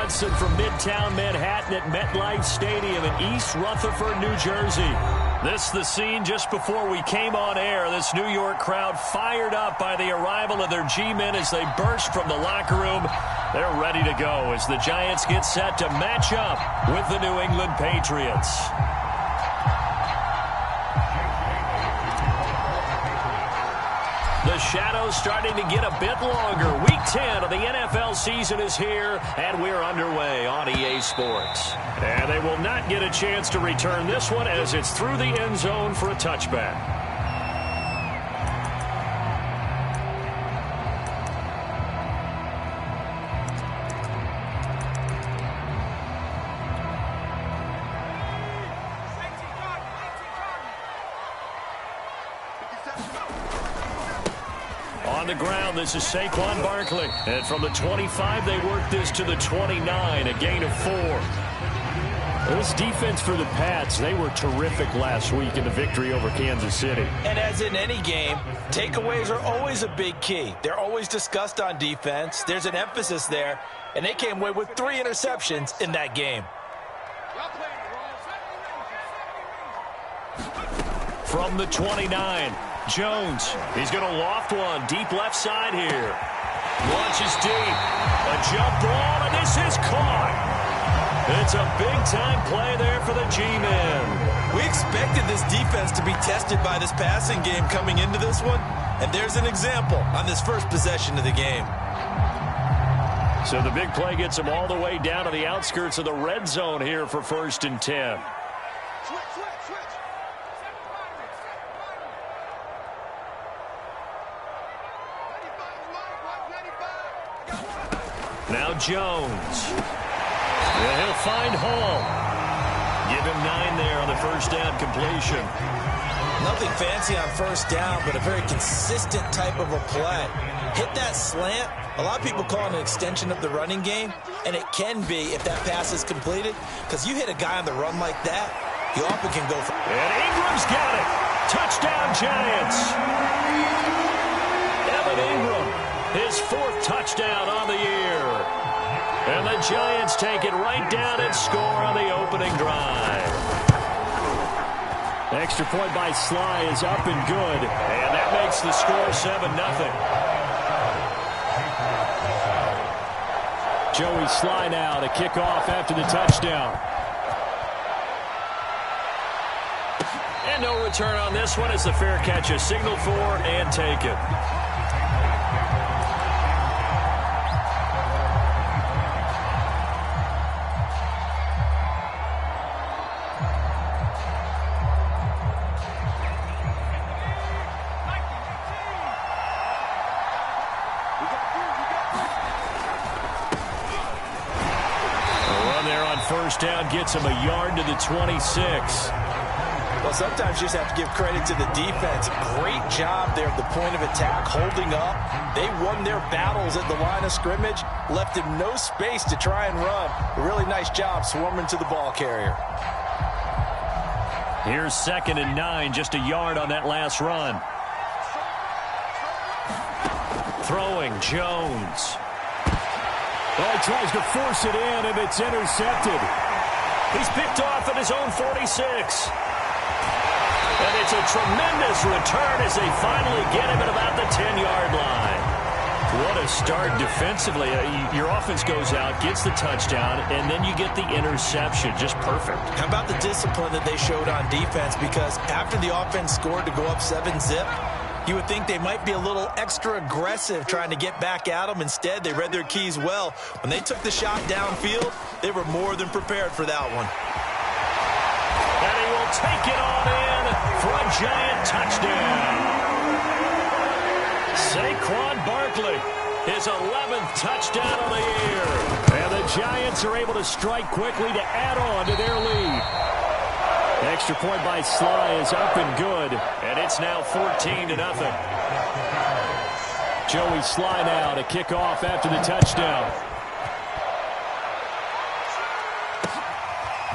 Johnson from Midtown Manhattan at MetLife Stadium in East Rutherford, New Jersey. This is the scene just before we came on air. This New York crowd fired up by the arrival of their G-men as they burst from the locker room. They're ready to go as the Giants get set to match up with the New England Patriots. The shadow's starting to get a bit longer. Week 10 of the NFL season is here, and we're underway on EA Sports. And they will not get a chance to return this one as it's through the end zone for a touchback. On the ground, this is Saquon Barkley. And from the 25, they work this to the 29, a gain of 4. This defense for the Pats, they were terrific last week in the victory over Kansas City. And as in any game, takeaways are always a big key. They're always discussed on defense. There's an emphasis there, and they came away with 3 interceptions in that game. From the 29, Jones. He's going to loft one deep left side here. Launches deep. A jump ball, and this is caught. It's a big-time play there for the G-men. We expected this defense to be tested by this passing game coming into this one, and there's an example on this first possession of the game. So the big play gets him all the way down to the outskirts of the red zone here for 1st and 10. Now Jones. Yeah, he'll find Hall. Give him 9 there on the first down completion. Nothing fancy on first down, but a very consistent type of a play. Hit that slant. A lot of people call it an extension of the running game, and it can be if that pass is completed, because you hit a guy on the run like that, he often can go for it. And Ingram's got it. Touchdown, Giants. Evan Ingram, his 4th touchdown on the year. And the Giants take it right down and score on the opening drive. Extra point by Sly is up and good. And that makes the score 7-0. Joey Sly now to kick off after the touchdown. And no return on this one as the fair catch is signaled for and taken. First down gets him a yard to the 26. Well, sometimes you just have to give credit to the defense. Great job there at the point of attack, holding up. They won their battles at the line of scrimmage, left him no space to try and run. A really nice job swarming to the ball carrier. Here's 2nd and 9, just a yard on that last run. Throwing, Jones. Well, he tries to force it in, and it's intercepted. He's picked off at his own 46. And it's a tremendous return as they finally get him at about the 10-yard line. What a start defensively. Your offense goes out, gets the touchdown, and then you get the interception. Just perfect. How about the discipline that they showed on defense? Because after the offense scored to go up 7-zip, you would think they might be a little extra aggressive trying to get back at them. Instead, they read their keys well. When they took the shot downfield, they were more than prepared for that one. And he will take it on in for a Giant touchdown. Saquon Barkley, his 11th touchdown of the year. And the Giants are able to strike quickly to add on to their lead. Extra point by Sly is up and good. And it's now 14-0. Joey Sly now to kick off after the touchdown.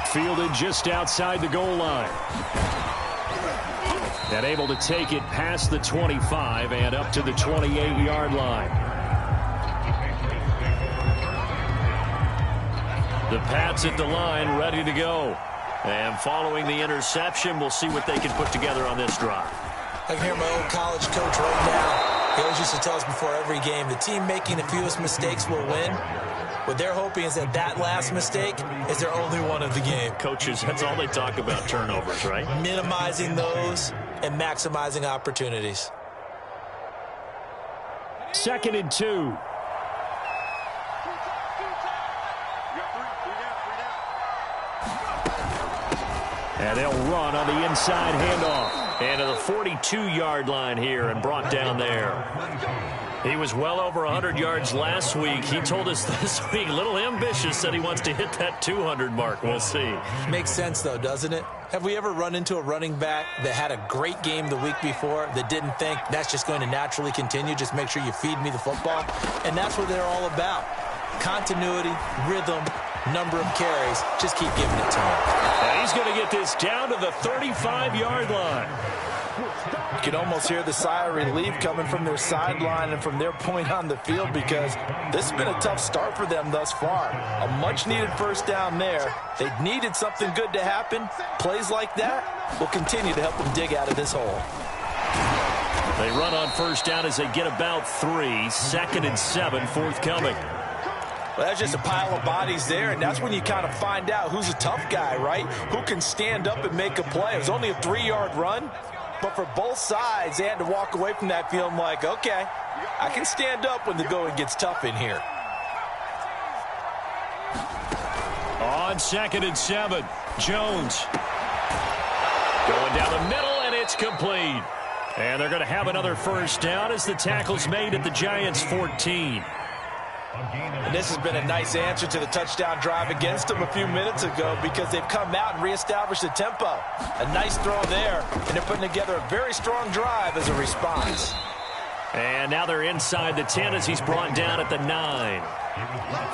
Fielded just outside the goal line. And able to take it past the 25 and up to the 28-yard line. The Pats at the line, ready to go. And following the interception, we'll see what they can put together on this drive. I can hear my old college coach right now. He always used to tell us before every game, the team making the fewest mistakes will win. What they're hoping is that last mistake is their only one of the game. Coaches, that's all they talk about, turnovers, right? Minimizing those and maximizing opportunities. 2nd and 2. And they'll run on the inside handoff. And to the 42-yard line here and brought down there. He was well over 100 yards last week. He told us this week, a little ambitious, said he wants to hit that 200 mark. We'll see. Makes sense, though, doesn't it? Have we ever run into a running back that had a great game the week before that didn't think that's just going to naturally continue? Just make sure you feed me the football. And that's what they're all about. Continuity, rhythm, number of carries. Just keep giving it to him. And he's going to get this down to the 35-yard line. You can almost hear the sigh of relief coming from their sideline and from their point on the field, because this has been a tough start for them thus far. A much-needed first down there. They needed something good to happen. Plays like that will continue to help them dig out of this hole. They run on first down as they get about 3. 2nd and 7, forthcoming. Well, that's just a pile of bodies there, and that's when you kind of find out who's a tough guy, right? Who can stand up and make a play. It was only a 3-yard run, but for both sides, they had to walk away from that feeling like, okay, I can stand up when the going gets tough in here. On 2nd and 7, Jones. Going down the middle, and it's complete. And they're going to have another first down as the tackle's made at the Giants' 14. And this has been a nice answer to the touchdown drive against them a few minutes ago, because they've come out and reestablished the tempo. A nice throw there, and they're putting together a very strong drive as a response. And now they're inside the 10 as he's brought down at the 9.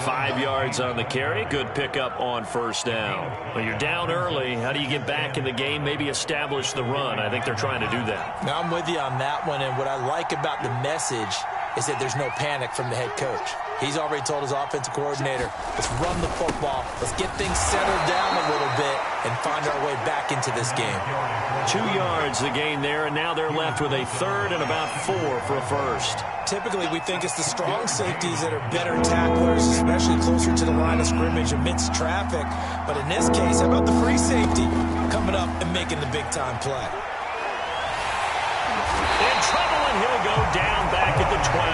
5 yards on the carry. Good pickup on first down. Well, you're down early. How do you get back in the game? Maybe establish the run. I think they're trying to do that. Now, I'm with you on that one, and what I like about the message is that there's no panic from the head coach. He's already told his offensive coordinator, let's run the football, let's get things settled down a little bit and find our way back into this game. 2 yards the gain there, and now they're left with a 3rd and about 4 for a first. Typically, we think it's the strong safeties that are better tacklers, especially closer to the line of scrimmage amidst traffic. But in this case, how about the free safety coming up and making the big-time play? In trouble, and he'll go down back at the 12.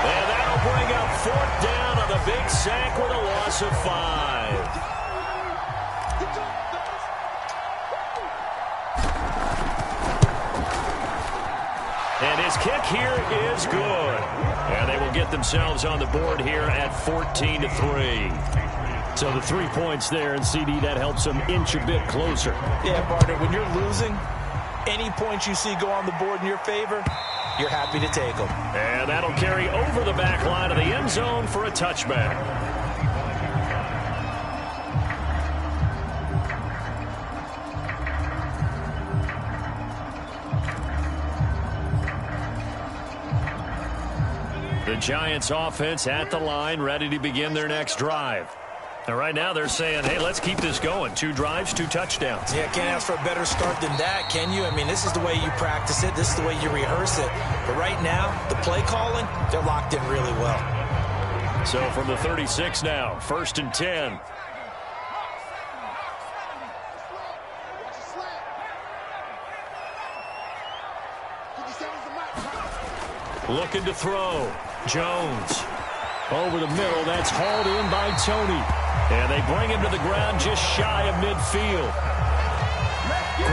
And that'll bring up 4th down on the big sack with a loss of 5. And his kick here is good. And they will get themselves on the board here at 14-3. So the 3 points there, and CD, that helps them inch a bit closer. Yeah, partner, when you're losing, any points you see go on the board in your favor, you're happy to take them. And that'll carry over the back line of the end zone for a touchback. The Giants offense at the line, ready to begin their next drive. And right now they're saying, hey, let's keep this going. 2 drives, 2 touchdowns. Yeah, can't ask for a better start than that, can you? I mean, this is the way you practice it. This is the way you rehearse it. But right now, the play calling, they're locked in really well. So from the 36 now, 1st and 10. Looking to throw. Jones. Over the middle, that's hauled in by Tony. And they bring him to the ground just shy of midfield.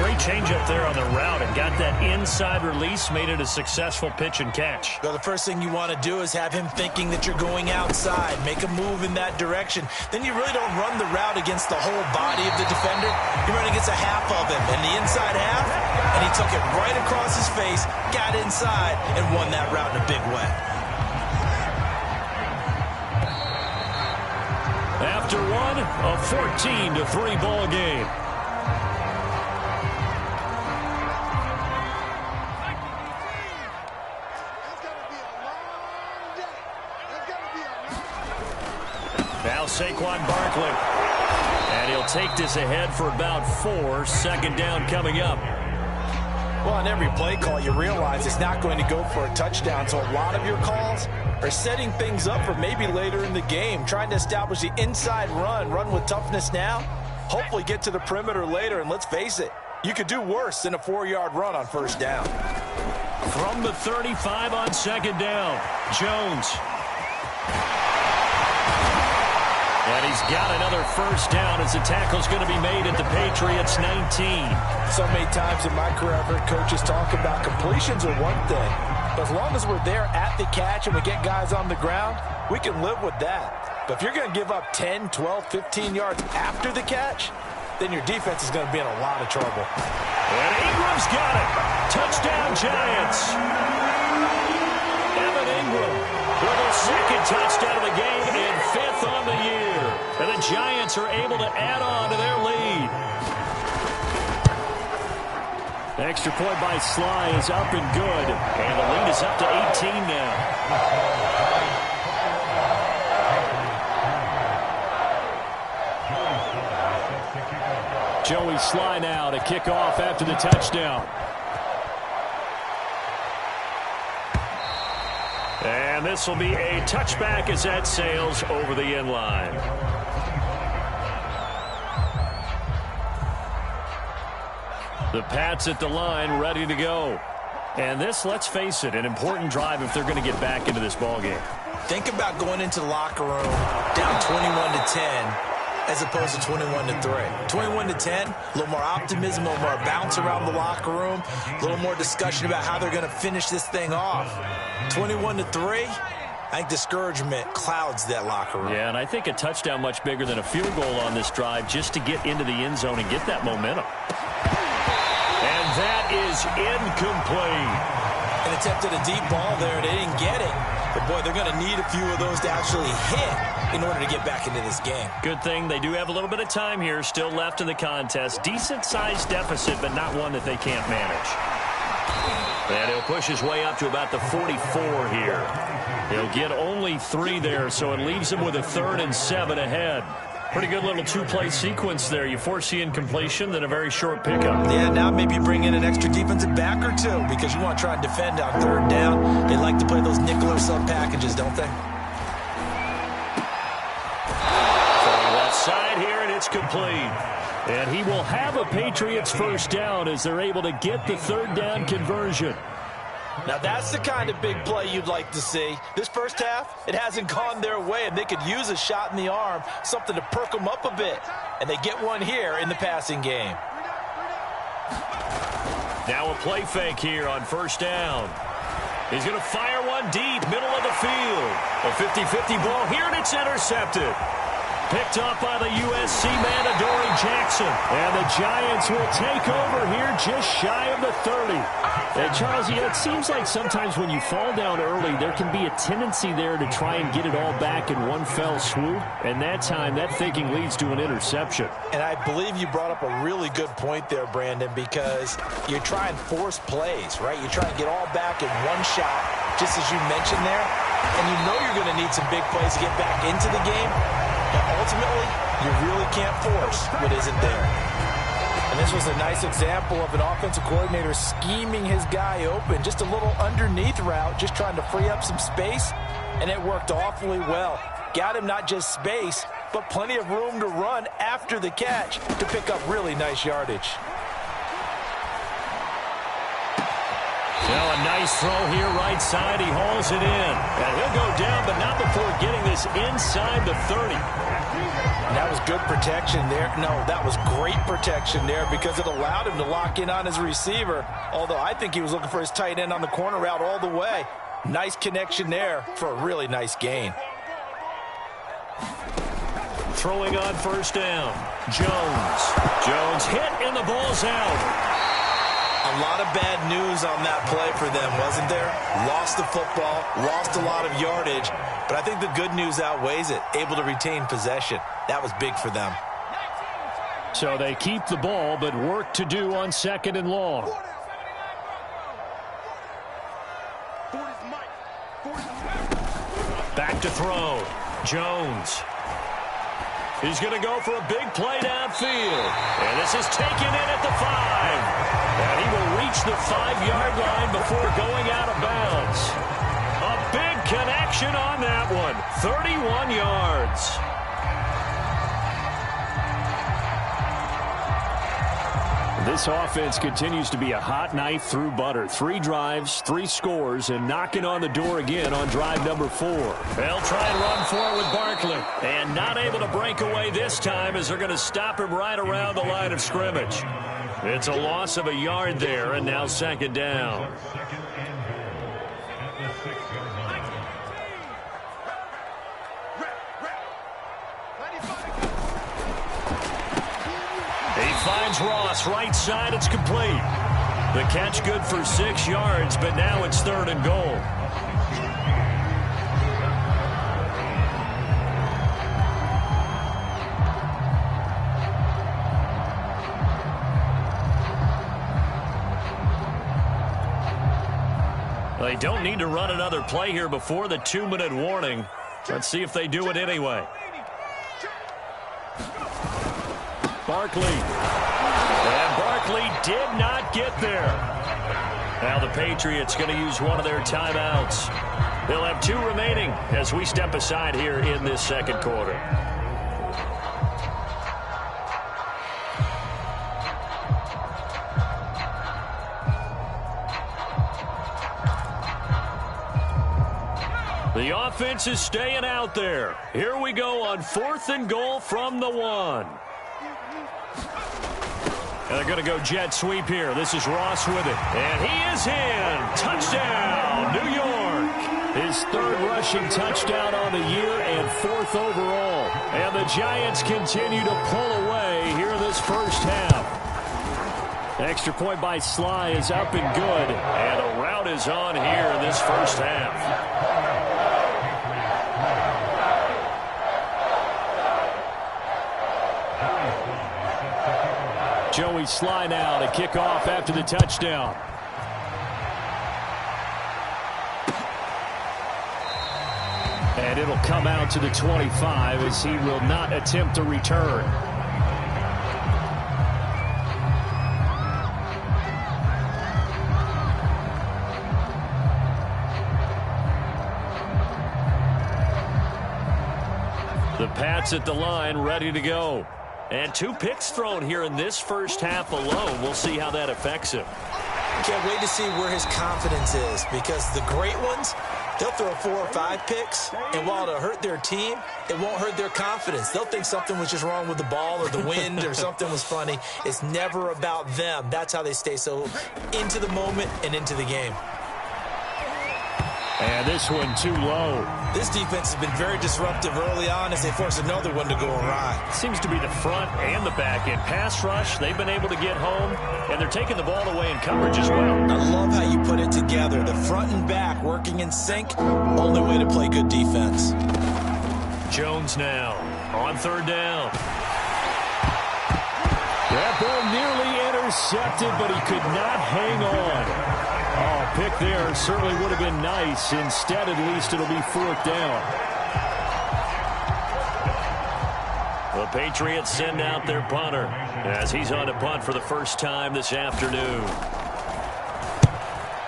Great change up there on the route and got that inside release, made it a successful pitch and catch. Well, the first thing you want to do is have him thinking that you're going outside, make a move in that direction. Then you really don't run the route against the whole body of the defender. You run against a half of him, and the inside half, and he took it right across his face, got inside, and won that route in a big way. After one, a 14-3 ball game. Saquon Barkley. And he'll take this ahead for about 4. Second down coming up. Well, on every play call, you realize it's not going to go for a touchdown. So a lot of your calls are setting things up for maybe later in the game, trying to establish the inside run with toughness now, hopefully get to the perimeter later. And let's face it, you could do worse than a 4-yard run on first down. From the 35 on second down, Jones. And he's got another first down as the tackle's going to be made at the Patriots 19. So many times in my career, I've heard coaches talk about completions are one thing. But as long as we're there at the catch and we get guys on the ground, we can live with that. But if you're going to give up 10, 12, 15 yards after the catch, then your defense is going to be in a lot of trouble. And Ingram's got it. Touchdown, Giants. Evan Ingram with a second touchdown of the game and 5th on the year. And the Giants are able to add on to their lead. The extra point by Sly is up and good. And the lead is up to 18 now. Joey Sly now to kick off after the touchdown. And this will be a touchback as that sails over the end line. The Pats at the line ready to go. And this, let's face it, an important drive if they're going to get back into this ballgame. Think about going into the locker room down 21-10 as opposed to 21-3. 21-10, a little more optimism, a little more bounce around the locker room, a little more discussion about how they're going to finish this thing off. 21-3, I think discouragement clouds that locker room. Yeah, and I think a touchdown much bigger than a field goal on this drive just to get into the end zone and get that momentum. And that is incomplete. An attempt at a deep ball there, they didn't get it. But, boy, they're going to need a few of those to actually hit in order to get back into this game. Good thing they do have a little bit of time here still left in the contest. Decent-sized deficit, but not one that they can't manage. And he'll push his way up to about the 44 here. He'll get only 3 there, so it leaves him with a 3rd and 7 ahead. Pretty good little 2-play sequence there. You force the incompletion, then a very short pickup. Yeah, now maybe you bring in an extra defensive back or 2 because you want to try and defend on 3rd down. They like to play those nickel or sub packages, don't they? From left side here, and it's complete. And he will have a Patriots first down as they're able to get the 3rd down conversion. Now, that's the kind of big play you'd like to see. This first half, it hasn't gone their way, and they could use a shot in the arm, something to perk them up a bit. And they get one here in the passing game. Now a play fake here on first down. He's going to fire one deep, middle of the field. A 50-50 ball here, and it's intercepted. Picked off by the USC man, Adoree Jackson. And the Giants will take over here just shy of the 30. And Charles, you know, it seems like sometimes when you fall down early, there can be a tendency there to try and get it all back in one fell swoop. And that time, that thinking leads to an interception. And I believe you brought up a really good point there, Brandon, because you try and force plays, right? You try and get all back in one shot, just as you mentioned there. And you know you're going to need some big plays to get back into the game. But ultimately, you really can't force what isn't there. And this was a nice example of an offensive coordinator scheming his guy open. Just a little underneath route, just trying to free up some space. And it worked awfully well. Got him not just space, but plenty of room to run after the catch to pick up really nice yardage. Now a nice throw here right side. He hauls it in. And he'll go down, but not before getting this inside the 30. And that was good protection there. No, that was great protection there because it allowed him to lock in on his receiver. Although I think he was looking for his tight end on the corner route all the way. Nice connection there for a really nice gain. Throwing on first down. Jones hit and the ball's out. A lot of bad news on that play for them, wasn't there? Lost the football, lost a lot of yardage, but I think the good news outweighs it. Able to retain possession. That was big for them. So they keep the ball, but work to do on 2nd and long. Back to throw. Jones. He's going to go for a big play downfield. And this is taken in at the 5. And he will reach the 5-yard line before going out of bounds. A big connection on that one. 31 yards. This offense continues to be a hot knife through butter. 3 drives, 3 scores, and knocking on the door again on drive number 4. They'll try and run for it with Barkley. And not able to break away this time as they're going to stop him right around the line of scrimmage. It's a loss of a yard there, and now second down. He finds Ross right side. It's complete. The catch good for 6 yards, but now it's 3rd and goal. They don't need to run another play here before the 2-minute warning. Let's see if they do it anyway. Barkley. And Barkley did not get there. Now the Patriots going to use one of their timeouts. They'll have 2 remaining as we step aside here in this second quarter. The offense is staying out there. Here we go on 4th and goal from the 1. They're going to go jet sweep here. This is Ross with it. And he is in. Touchdown, New York. His 3rd rushing touchdown on the year and 4th overall. And the Giants continue to pull away here this first half. Extra point by Sly is up and good. And a rout is on here in this first half. Joey Sly now to kick off after the touchdown. And it'll come out to the 25 as he will not attempt to return. The Pats at the line, ready to go. And 2 picks thrown here in this first half alone. We'll see how that affects him. Can't wait to see where his confidence is, because the great ones, they'll throw 4 or 5 picks, and while it'll hurt their team, it won't hurt their confidence. They'll think something was just wrong with the ball or the wind or something was funny. It's never about them. That's how they stay so into the moment and into the game. And this one too low. This defense has been very disruptive early on as they force another one to go awry. Seems to be the front and the back end. Pass rush, they've been able to get home, and they're taking the ball away in coverage as well. I love how you put it together. The front and back working in sync. Only way to play good defense. Jones now on 3rd down. That ball nearly intercepted, but he could not hang on. Oh, pick there certainly would have been nice. Instead, at least, it'll be 4th down. The Patriots send out their punter as he's on to punt for the first time this afternoon.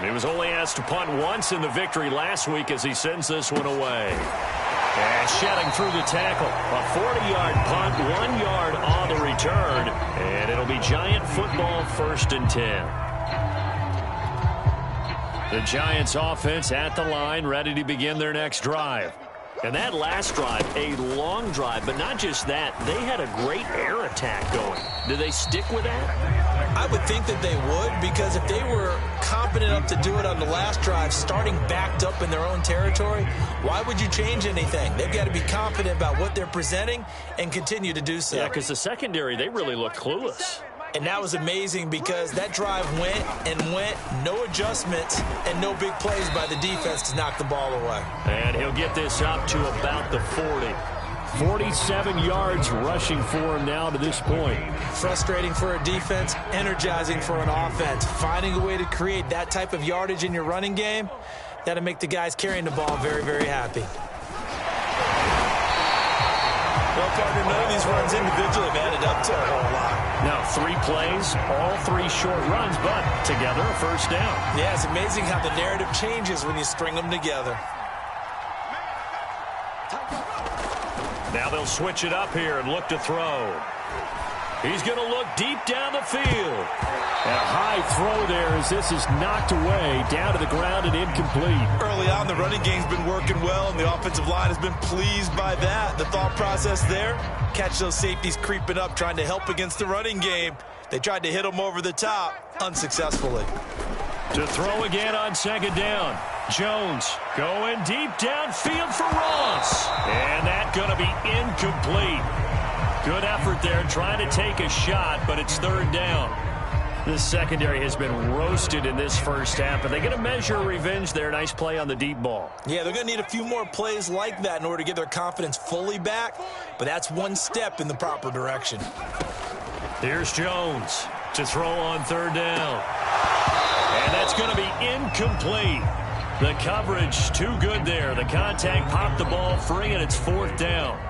He was only asked to punt once in the victory last week as he sends this one away. And shedding through the tackle. A 40-yard punt, 1 yard on the return. And it'll be Giant football, 1st and 10. The Giants offense at the line, ready to begin their next drive. And that last drive, a long drive, but not just that. They had a great air attack going. Do they stick with that? I would think that they would, because if they were competent enough to do it on the last drive, starting backed up in their own territory, why would you change anything? They've got to be confident about what they're presenting and continue to do so. Yeah, because the secondary, they really look clueless. And that was amazing because that drive went and went, no adjustments, and no big plays by the defense to knock the ball away. And he'll get this up to about the 40. 47 yards rushing for him now to this point. Frustrating for a defense, energizing for an offense. Finding a way to create that type of yardage in your running game, that'll make the guys carrying the ball very, very happy. No, partner, none of these runs individually have added up to a whole lot. Now 3 plays, all 3 short runs, but together a first down. Yeah, it's amazing how the narrative changes when you string them together. Now they'll switch it up here and look to throw. He's going to look deep down the field. And a high throw there as this is knocked away, down to the ground and incomplete. Early on, the running game's been working well, and the offensive line has been pleased by that. The thought process there, catch those safeties creeping up, trying to help against the running game. They tried to hit them over the top, unsuccessfully. To throw again on second down. Jones going deep downfield for Ross. And that's going to be incomplete. Good effort there trying to take a shot, but it's third down. This secondary has been roasted in this first half, but they're going to measure revenge there. Nice play on the deep ball. Yeah, they're going to need a few more plays like that in order to get their confidence fully back, but that's one step in the proper direction. Here's Jones to throw on third down. And that's going to be incomplete. The coverage too good there. The contact popped the ball free, and it's fourth down.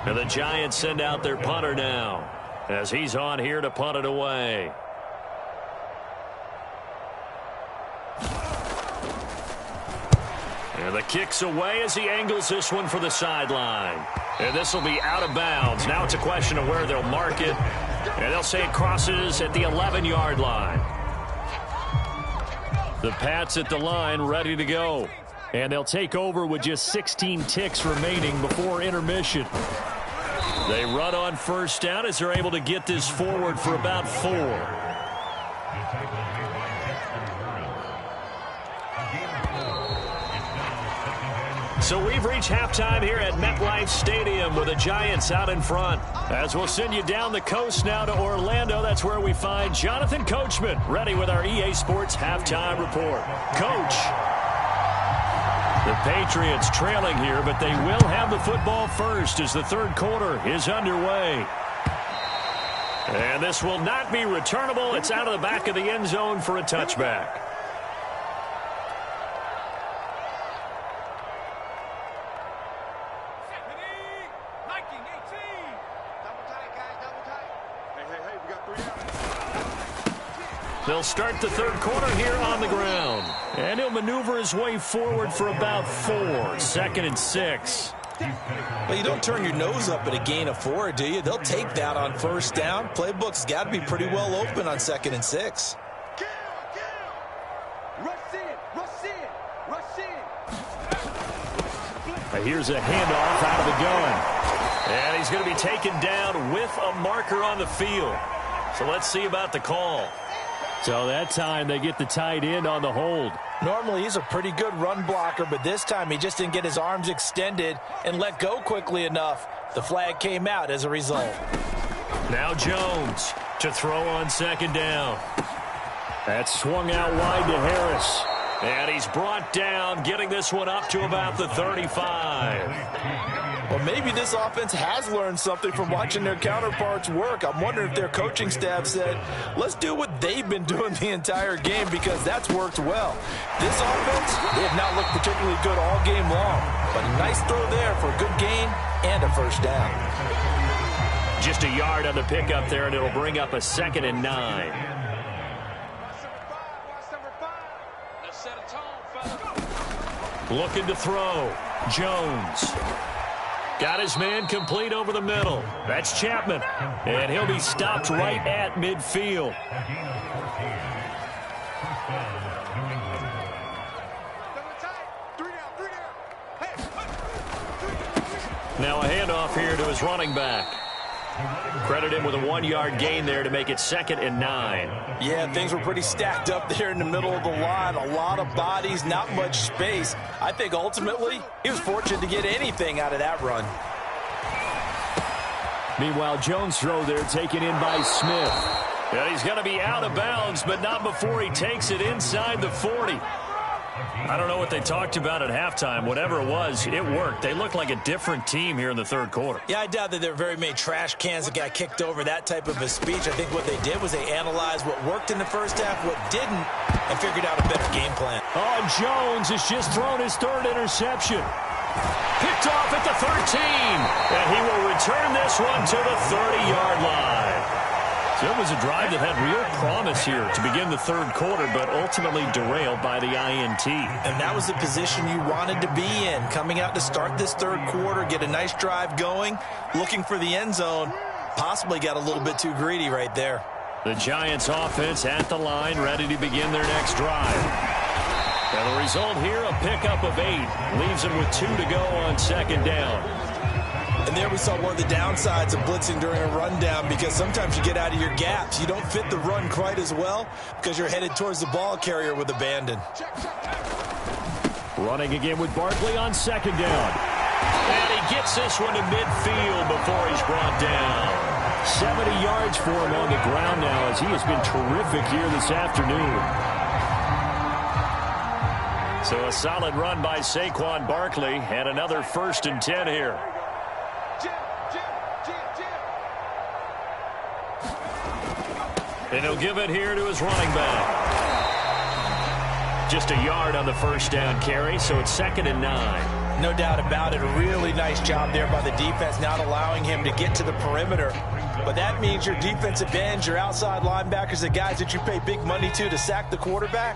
And the Giants send out their punter now as he's on here to punt it away. And the kick's away as he angles this one for the sideline. And this will be out of bounds. Now it's a question of where they'll mark it. And they'll say it crosses at the 11-yard line. The Pats at the line ready to go. And they'll take over with just 16 ticks remaining before intermission. They run on first down as they're able to get this forward for about 4. So we've reached halftime here at MetLife Stadium with the Giants out in front. As we'll send you down the coast now to Orlando, that's where we find Jonathan Coachman ready with our EA Sports halftime report. Coach. The Patriots trailing here, but they will have the football first as the third quarter is underway. And this will not be returnable. It's out of the back of the end zone for a touchback. They'll start the third quarter here on the ground. And he'll maneuver his way forward for about 4. 2nd and 6. Well, you don't turn your nose up at a gain of 4, do you? They'll take that on first down. Playbook's got to be pretty well open on 2nd and 6. Here's a handoff out of the gun. And he's going to be taken down with a marker on the field. So let's see about the call. So that time they get the tight end on the hold. Normally he's a pretty good run blocker, but this time he just didn't get his arms extended and let go quickly enough. The flag came out as a result. Now Jones to throw on second down. That's swung out wide to Harris. And he's brought down, getting this one up to about the 35. Well, maybe this offense has learned something from watching their counterparts work. I'm wondering if their coaching staff said, let's do what they've been doing the entire game, because that's worked well. This offense, they have not looked particularly good all game long, but a nice throw there for a good gain and a first down. Just a yard on the pickup there, and it'll bring up a 2nd and 9. Looking to throw. Jones. Got his man complete over the middle. That's Chapman. And he'll be stopped right at midfield. Now a handoff here to his running back. Credit him with a 1-yard gain there to make it 2nd and 9. Yeah, things were pretty stacked up there in the middle of the line. A lot of bodies, not much space. I think ultimately he was fortunate to get anything out of that run. Meanwhile, Jones' throw there taken in by Smith. And he's going to be out of bounds, but not before he takes it inside the 40. I don't know what they talked about at halftime. Whatever it was, it worked. They look like a different team here in the third quarter. Yeah, I doubt that there were very many trash cans that got kicked over, that type of a speech. I think what they did was they analyzed what worked in the first half, what didn't, and figured out a better game plan. Oh, Jones has just thrown his 3rd interception. He picked off at the 13. And he will return this one to the 30-yard line. So it was a drive that had real promise here to begin the third quarter, but ultimately derailed by the INT. And that was the position you wanted to be in, coming out to start this third quarter, get a nice drive going, looking for the end zone. Possibly got a little bit too greedy right there. The Giants offense at the line, ready to begin their next drive. And the result here, a pickup of 8. Leaves them with 2 to go on second down. And there we saw one of the downsides of blitzing during a rundown, because sometimes you get out of your gaps. You don't fit the run quite as well because you're headed towards the ball carrier with abandon. Running again with Barkley on second down. And he gets this one to midfield before he's brought down. 70 yards for him on the ground now, as he has been terrific here this afternoon. So a solid run by Saquon Barkley, and another 1st and 10 here. And he'll give it here to his running back. Just a yard on the first down carry, so it's 2nd and 9. No doubt about it. A really nice job there by the defense, not allowing him to get to the perimeter. But that means your defensive ends, your outside linebackers, the guys that you pay big money to sack the quarterback,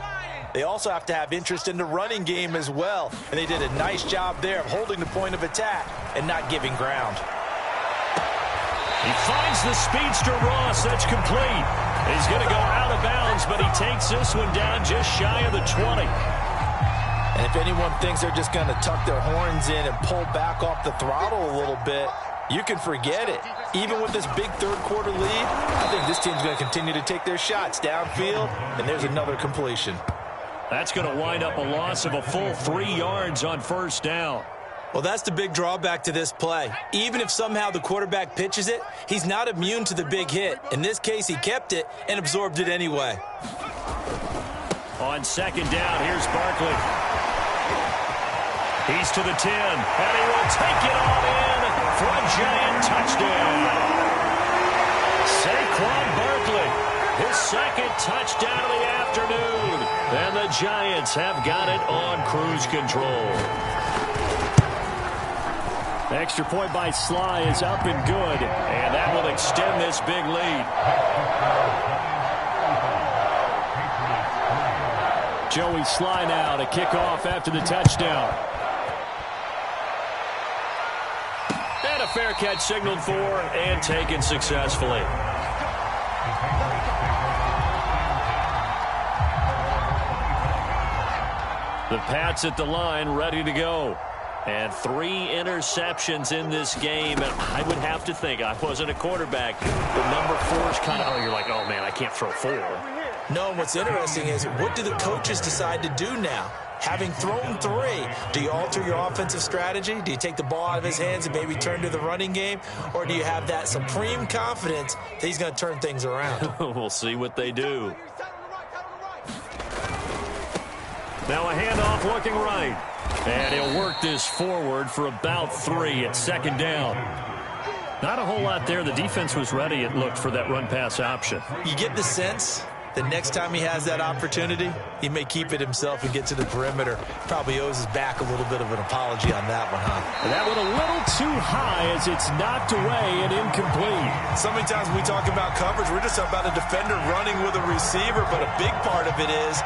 they also have to have interest in the running game as well. And they did a nice job there of holding the point of attack and not giving ground. He finds the speedster Ross. That's complete. He's going to go out of bounds, but he takes this one down just shy of the 20. And if anyone thinks they're just going to tuck their horns in and pull back off the throttle a little bit, you can forget it. Even with this big third quarter lead, I think this team's going to continue to take their shots downfield, and there's another completion. That's going to wind up a loss of a full 3 yards on first down. Well, that's the big drawback to this play. Even if somehow the quarterback pitches it, he's not immune to the big hit. In this case, he kept it and absorbed it anyway. On second down, here's Barkley. He's to the 10, and he will take it all in for a Giant touchdown. Saquon Barkley, his 2nd touchdown of the afternoon. And the Giants have got it on cruise control. Extra point by Sly is up and good. And that will extend this big lead. Joey Sly now to kick off after the touchdown. And a fair catch signaled for and taken successfully. The Pats at the line, ready to go. And 3 interceptions in this game. And I would have to think, I wasn't a quarterback, but number 4 is kind of, you're like, oh, man, I can't throw 4. No, and what's interesting is, what do the coaches decide to do now? Having thrown 3, do you alter your offensive strategy? Do you take the ball out of his hands and maybe turn to the running game? Or do you have that supreme confidence that he's going to turn things around? We'll see what they do. Now a handoff looking right. And he'll work this forward for about 3 at second down. Not a whole lot there. The defense was ready, it looked, for that run-pass option. You get the sense that next time he has that opportunity, he may keep it himself and get to the perimeter. Probably owes his back a little bit of an apology on that one, huh? And that one a little too high as it's knocked away and incomplete. So many times when we talk about coverage, we're just talking about a defender running with a receiver, but a big part of it is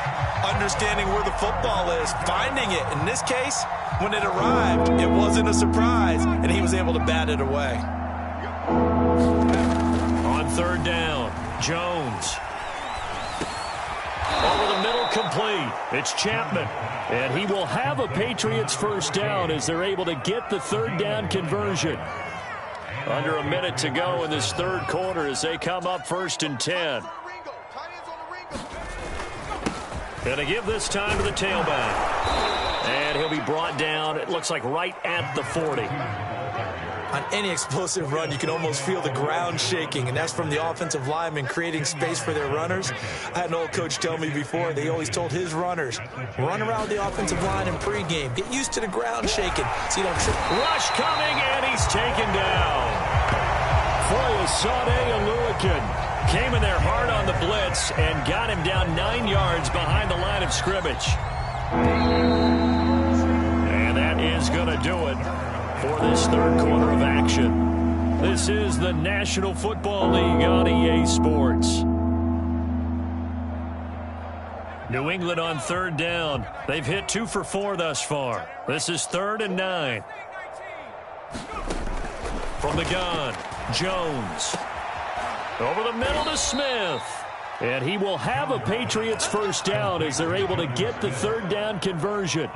understanding where the football is, finding it. In this case, when it arrived, it wasn't a surprise, and he was able to bat it away. On third down, Jones. Over the middle, complete. It's Chapman. And he will have a Patriots first down as they're able to get the third down conversion. Under a minute to go in this third quarter as they come up 1st and 10. Going to give this time to the tailback. And he'll be brought down, it looks like, right at the 40. On any explosive run, you can almost feel the ground shaking, and that's from the offensive linemen creating space for their runners. I had an old coach tell me before, they always told his runners, run around the offensive line in pregame. Get used to the ground shaking so you don't trip. Rush coming, and he's taken down. Foyesade Aluakin came in there hard on the blitz and got him down 9 yards behind the line of scrimmage. And that is going to do it. for this third quarter of action. This is the National Football League on EA Sports. New England on third down. They've hit 2 for 4 thus far. This is 3rd and 9. From the gun, Jones. Over the middle to Smith. And he will have a Patriots first down as they're able to get the third down conversion.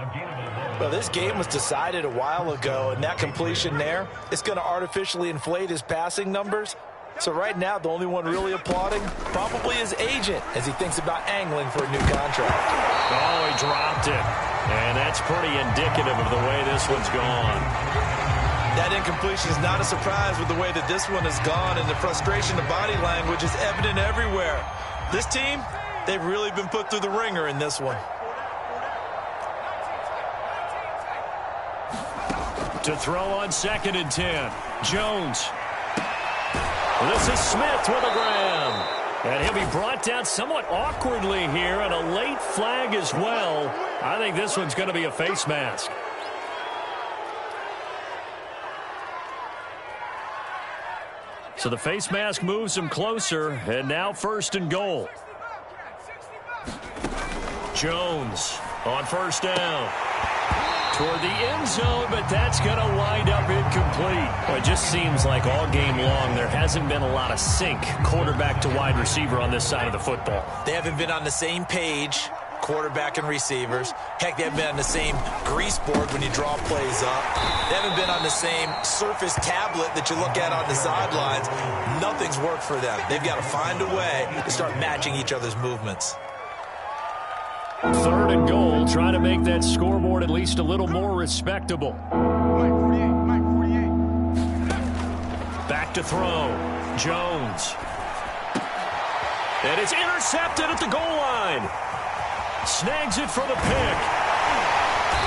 Well, this game was decided a while ago, and that completion there is going to artificially inflate his passing numbers. So right now, the only one really applauding probably his agent as he thinks about angling for a new contract. Oh, he dropped it. And that's pretty indicative of the way this one's gone. That incompletion is not a surprise with the way that this one has gone, and the frustration of body language is evident everywhere. This team, they've really been put through the ringer in this one. To throw on 2nd and 10. Jones. This is Smith with a grab. And he'll be brought down somewhat awkwardly here, and a late flag as well. I think this one's going to be a face mask. So the face mask moves him closer, and now 1st and goal. Jones on 1st down. Toward the end zone, but that's going to wind up incomplete. Well, it just seems like all game long there hasn't been a lot of sync quarterback to wide receiver on this side of the football. They haven't been on the same page, quarterback and receivers. Heck, they haven't been on the same grease board when you draw plays up. They haven't been on the same surface tablet that you look at on the sidelines. Nothing's worked for them. They've got to find a way to start matching each other's movements. 3rd and goal, trying to make that scoreboard at least a little more respectable. Back to throw. Jones. And it's intercepted at the goal line. Snags it for the pick.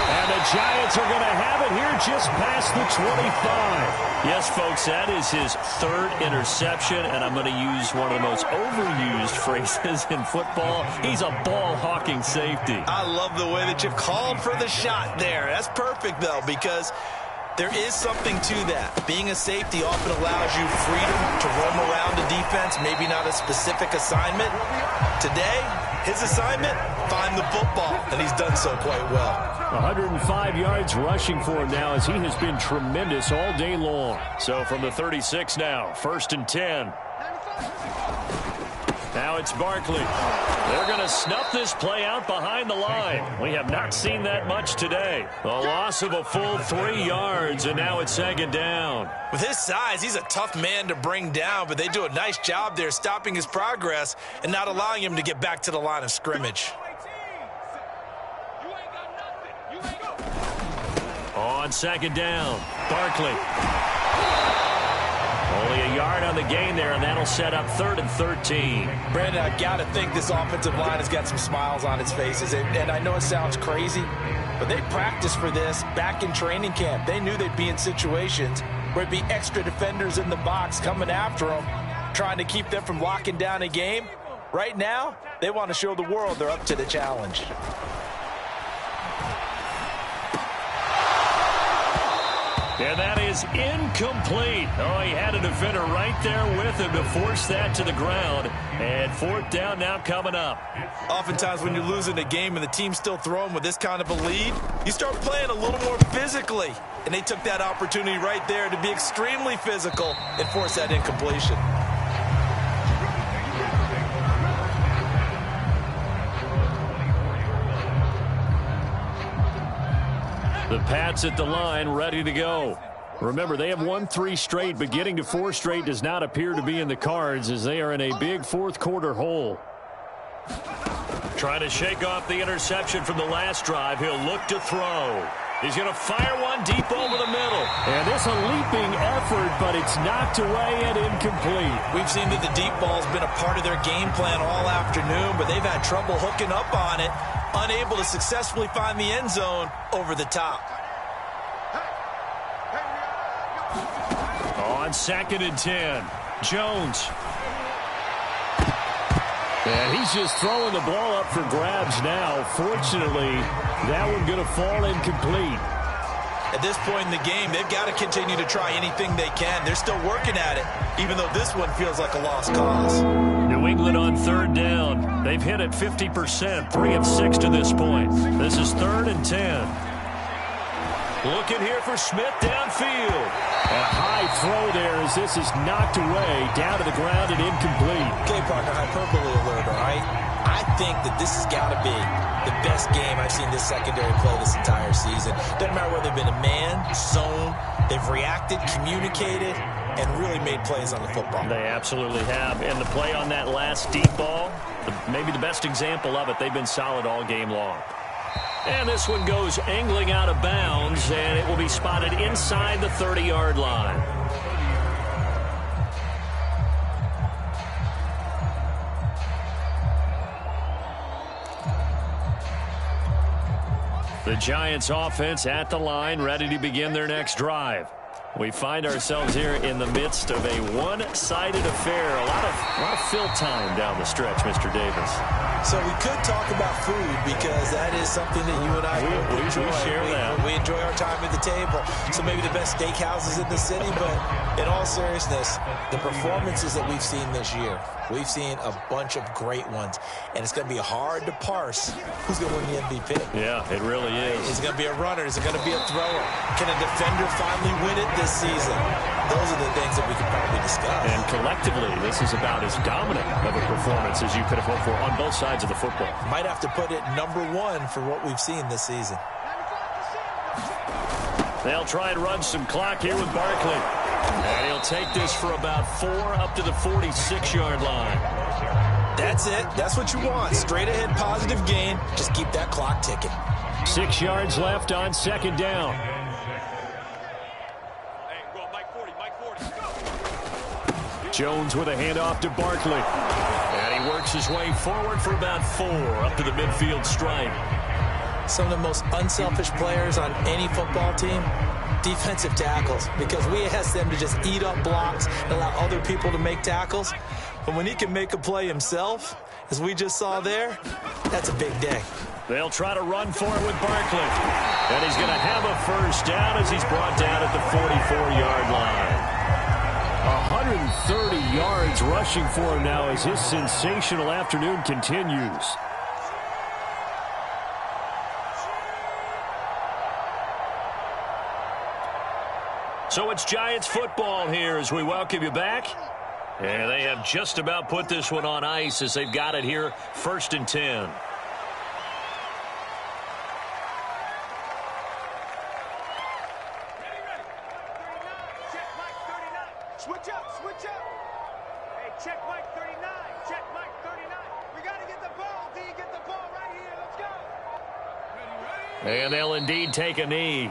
And the Giants are going to have it here just past the 25. Yes, folks, that is his 3rd interception, and I'm going to use one of the most overused phrases in football. He's a ball-hawking safety. I love the way that you called for the shot there. That's perfect, though, because there is something to that. Being a safety often allows you freedom to roam around the defense, maybe not a specific assignment. Today, his assignment, find the football, and he's done so quite well. 105 yards rushing for him now as he has been tremendous all day long. So from the 36 now, 1st and 10. Now it's Barkley. They're going to snuff this play out behind the line. We have not seen that much today. A loss of a full 3 yards, and now it's 2nd down. With his size, he's a tough man to bring down, but they do a nice job there stopping his progress and not allowing him to get back to the line of scrimmage. On 2nd down, Barkley. Only a yard on the gain there, and that'll set up 3rd and 13. Brandon, I've got to think this offensive line has got some smiles on its faces. And I know it sounds crazy, but they practiced for this back in training camp. They knew they'd be in situations where it'd be extra defenders in the box coming after them, trying to keep them from locking down a game. Right now, they want to show the world they're up to the challenge. And that is incomplete. Oh, he had a defender right there with him to force that to the ground. And 4th down now coming up. Oftentimes when you're losing a game and the team's still throwing with this kind of a lead, you start playing a little more physically. And they took that opportunity right there to be extremely physical and force that incompletion. The Pats at the line, ready to go. Remember, they have won 3 straight, but getting to 4 straight does not appear to be in the cards as they are in a big 4th quarter hole. Trying to shake off the interception from the last drive. He'll look to throw. He's going to fire one deep over the middle. And this a leaping effort, but it's knocked away and incomplete. We've seen that the deep ball's been a part of their game plan all afternoon, but they've had trouble hooking up on it, unable to successfully find the end zone over the top. On 2nd and 10, Jones. And he's just throwing the ball up for grabs now. Fortunately, that one going to fall incomplete. At this point in the game, they've got to continue to try anything they can. They're still working at it, even though this one feels like a lost cause. New England on third down. They've hit it 50%, 3 of 6 to this point. This is 3rd and 10. Looking here for Smith downfield. A high throw there as this is knocked away, down to the ground and incomplete. Okay, partner, hyperbole alert, all right? I think that this has got to be the best game I've seen this secondary play this entire season. Doesn't matter whether they've been a man, zone, they've reacted, communicated, and really made plays on the football. They absolutely have. And the play on that last deep ball, maybe the best example of it, they've been solid all game long. And this one goes angling out of bounds, and it will be spotted inside the 30-yard line. The Giants offense at the line, ready to begin their next drive. We find ourselves here in the midst of a one-sided affair. A lot of fill time down the stretch, Mr. Davis. So we could talk about food because that is something that you and I enjoy. We share that. We enjoy our time at the table. So maybe the best steakhouses in the city, but in all seriousness, the performances that we've seen this year, we've seen a bunch of great ones, and it's going to be hard to parse who's going to win the MVP. Yeah, it really is. Is it going to be a runner? Is it going to be a thrower? Can a defender finally win it this season? Those are the things that we could probably discuss. And collectively, this is about as dominant of a performance as you could have hoped for on both sides of the football. Might have to put it #1 for what we've seen this season. They'll try and run some clock here with Barkley. And he'll take this for about 4 up to the 46-yard line. That's it. That's what you want. Straight ahead positive gain. Just keep that clock ticking. 6 yards left on 2nd down. Jones with a handoff to Barkley. And he works his way forward for about 4 up to the midfield stripe. Some of the most unselfish players on any football team, defensive tackles, because we ask them to just eat up blocks and allow other people to make tackles. But when he can make a play himself, as we just saw there, that's a big day. They'll try to run for it with Barkley. And he's going to have a first down as he's brought down at the 44-yard line. 130 yards rushing for him now as his sensational afternoon continues. So it's Giants football here as we welcome you back. And they have just about put this one on ice as they've got it here, 1st and 10. Switch up. Hey, check Mike 39. Check Mike 39. We got to get the ball. D, get the ball right here. Let's go. And they'll indeed take a knee.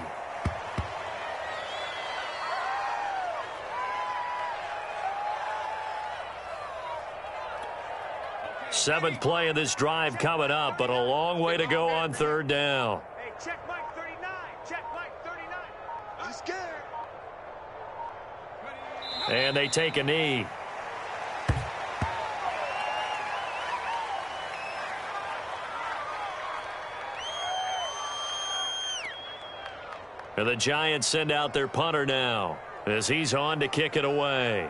Seventh play of this drive coming up, but a long way to go on 3rd down. Hey, check Mike 39. Check Mike 39. I'm scared. And they take a knee. And the Giants send out their punter now as he's on to kick it away.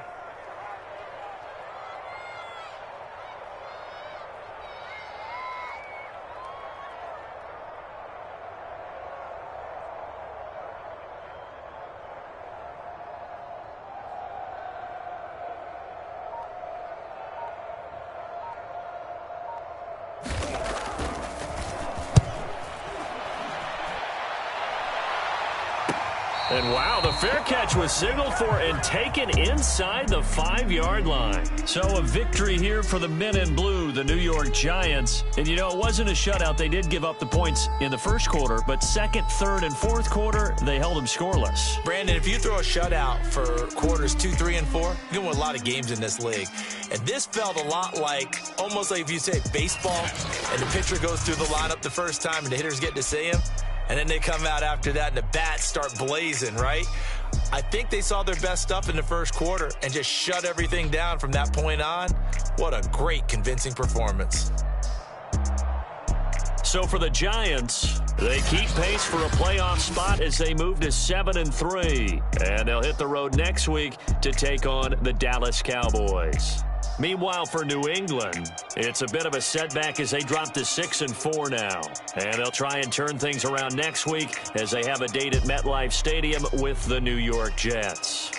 And wow, the fair catch was signaled for and taken inside the 5-yard line. So a victory here for the men in blue, the New York Giants. And you know, it wasn't a shutout. They did give up the points in the first quarter, but 2nd, 3rd, and 4th quarter, they held them scoreless. Brandon, if you throw a shutout for quarters 2, 3, and 4, you're going to win a lot of games in this league. And this felt a lot like, almost like if you say baseball, and the pitcher goes through the lineup the first time and the hitters get to see him. And then they come out after that and the bats start blazing, right? I think they saw their best stuff in the first quarter and just shut everything down from that point on. What a great, convincing performance. So for the Giants, they keep pace for a playoff spot as they move to 7-3. And they'll hit the road next week to take on the Dallas Cowboys. Meanwhile, for New England, it's a bit of a setback as they drop to 6-4 now. And they'll try and turn things around next week as they have a date at MetLife Stadium with the New York Jets.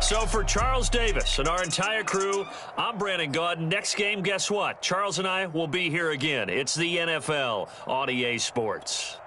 So for Charles Davis and our entire crew, I'm Brandon Gaudin. Next game, guess what? Charles and I will be here again. It's the NFL on EA Sports.